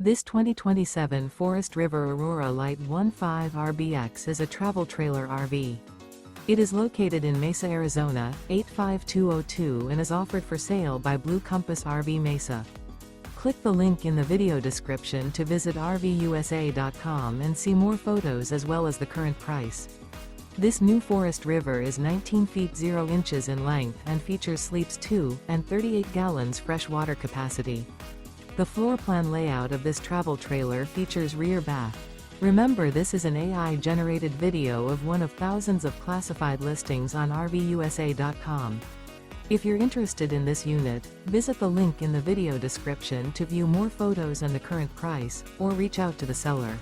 This 2027 Forest River Aurora Light 15RBX is a travel trailer RV. It is located in Mesa, Arizona, 85202 and is offered for sale by Blue Compass RV Mesa. Click the link in the video description to visit RVUSA.com and see more photos as well as the current price. This new Forest River is 19 feet 0 inches in length and features sleeps 2 and 38 gallons fresh water capacity. The floor plan layout of this travel trailer features rear bath. Remember, this is an AI-generated video of one of thousands of classified listings on RVUSA.com. If you're interested in this unit, visit the link in the video description to view more photos and the current price, or reach out to the seller.